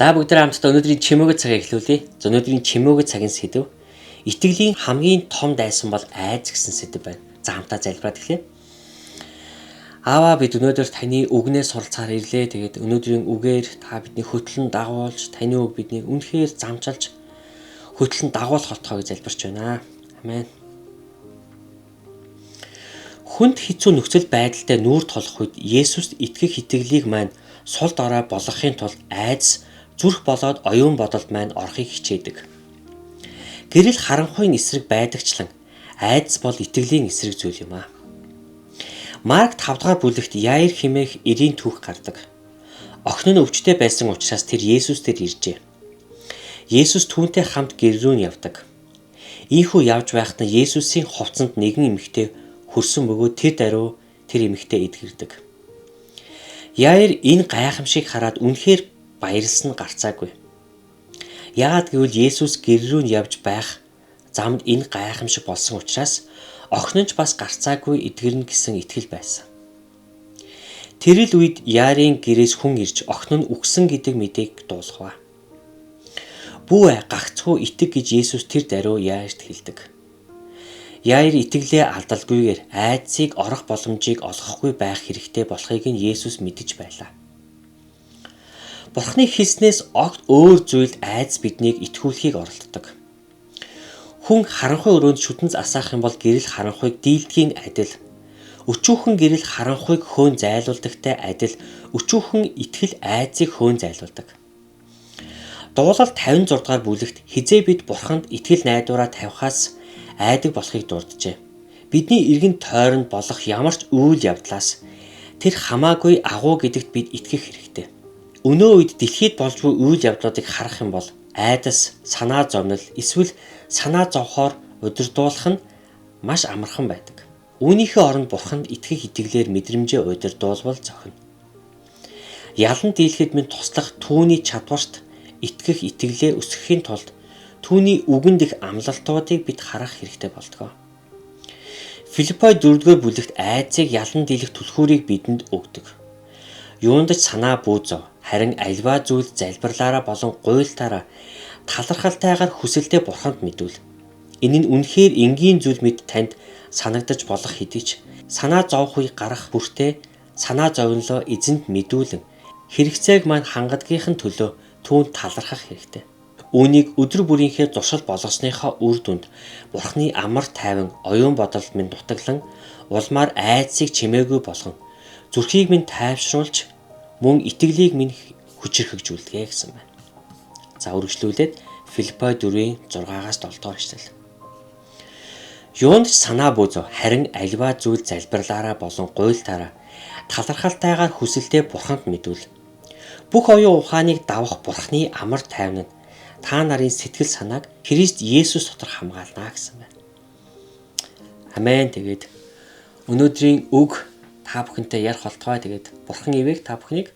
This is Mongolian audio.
За бүгдээ хамтдаа өнөөдрийн чимээгөө цагаа эхлүүлье. За өнөөдрийн чимээгөө цагийн сэдэв итгэлийн хамгийн том дайсан бол айз гэсэн сэдэв байна. За хамтдаа залбираад эхлэе. Аава бид өнөөдөр таны үгнээс суралцаар ирлээ. Тэгээд өнөөдрийн үгээр та бидний хөтлөн дагуулж, таны үг биднийг үнэхээр замчилж хөтлөн дагуулах болтгоо гэж залбирч байна. Амен. Хүнд хэцүү нөхцөл байдалтай нүүр тулах үед Есүст итгэх итгэлийг маань сул дорой болгохын тулд айдас зүрх болоод оюун бодолд маань орохыг хичээдэг. Гэрэл харанхуйн эсрэг байдагчлан айдас бол итгэлийн эсрэг зүйл юм аа. Марк 5 дугаар бүлэгт Яир хэмээх эрийн түүх гардаг. Охин нь өвчтэй байсан учраас тэр Есүс дээр иржээ. Есүс түүнтэй хамт гэр рүү явдаг. Ийхүү явж байхад нь Есүсийн хувцсанд нэгэн эмэгтэй хөрсөн бөгөөд тэр даруй тэр эмэгтэй эдгэрдэг. Яир энэ гайхамшиг хараад үнэхээр баярлсан гарцаагүй. Яагаад гэвэл Есүс гэр рүү явж байх замд энэ гайхамшиг болсон учраас охин нь ч бас гарцаагүй эдгэрнэ гэсэн итгэл байсан. Тэрэл үед Яирын гэрээс хүн ирж охин нь үгсэн гэдэг мэдээг дуулгав. Бүү гагцхүү итэг гэж Есүс тэр даруй Яирт хэлдэг. Яир итгэлээ алдалгүйгээр айдсыг орох боломжийг олгохгүй байх хэрэгтэй болохыг нь Есүс мэдэж байлаа. Бурхны хэлснээс огт өөр зүйл айдас биднийг итгүүлэхийг оролддог. Хүн харанхуй өрөөнд шүтэнц асаах юм бол гэрэл харанхуйг дийлдэхийн адил өчүүхэн гэрэл харанхуйг хөөн зайлуулдагтай адил өчүүхэн итгэл айдсыг хөөн зайлуулдаг. Дуулал 56 дугаар бүлэгт хизээ бид Бурханд итгэл найдвараа тавихаас айдаг болохыг дурджээ. Бидний эргэн тойронд болох ямар ч үйл явдлаас тэр хамаагүй агуу гэдэгт бид итгэх хэрэгтэй. Өнөө үед дэлхийд болж буй үйл явдлуудыг харах юм бол айдас, санаа зовнил, эсвэл санаа зовхоор удирдуулах нь маш амархан байдаг. Үүнийхээ оронд Бурханд итгэх итгэлээр мэдрэмжээ удирдуулбал зохино. Ялан дийлэхэд минь туслах түүний чадварт итгэх итгэлээ өсгөхийн тулд түүний үгэнд их амлалтуудыг бид харах хэрэгтэй болдог. Филиппой 4-р бүлэгт айдсыг ялан дийлэх түлхүүрийг бидэнд өгдөг. Юундаж санаа бүүзөө, харин альва зүйл залбирлаараа болон гуйлтаараа талархалтайгаар хүсэлтэд Бурханд мэдүүл. Энэ нь үнэхээр энгийн зүйл мэд танд санагдаж болох хэдий ч санаа зовх үе гарах бүртээ санаа зовнилоо эзэнд мэдүүлэн хэрэгцээг маань хангадгийнхын төлөө түүнд талархах хэрэгтэй. Үүнийг өдөр бүрийнхээ зуршил болгосныхоо үр дүнд Бурхны амар тайван оюун бодолд минь дутаглан улмаар айдсыг чимээгүй болгон зүрхийг минь тайвшруулж мөн итгэлийг минь хүчрхэгжүүлдэг гэсэн байна. За үргэлжлүүлээд Филиппой 4-ийн 6-аас 7 дугаар эшлэл. Юунд ч санаа бүүзөө, харин альва зүйл залбирлаараа болон гуйлтаараа талархалтайгаар хүсэлтэд Бурханд мэдүүл. Бүх оюун ухааныг давах Бурхны амар тайван нь та нарын сэтгэл санааг Христ Есүс дотор хамгаална гэсэн байна. Амен. Тэгээд өнөөдрийн үг та бүхэнтэй ярих болтугай. Тэгээд Бурхан ивэг та бүхнийг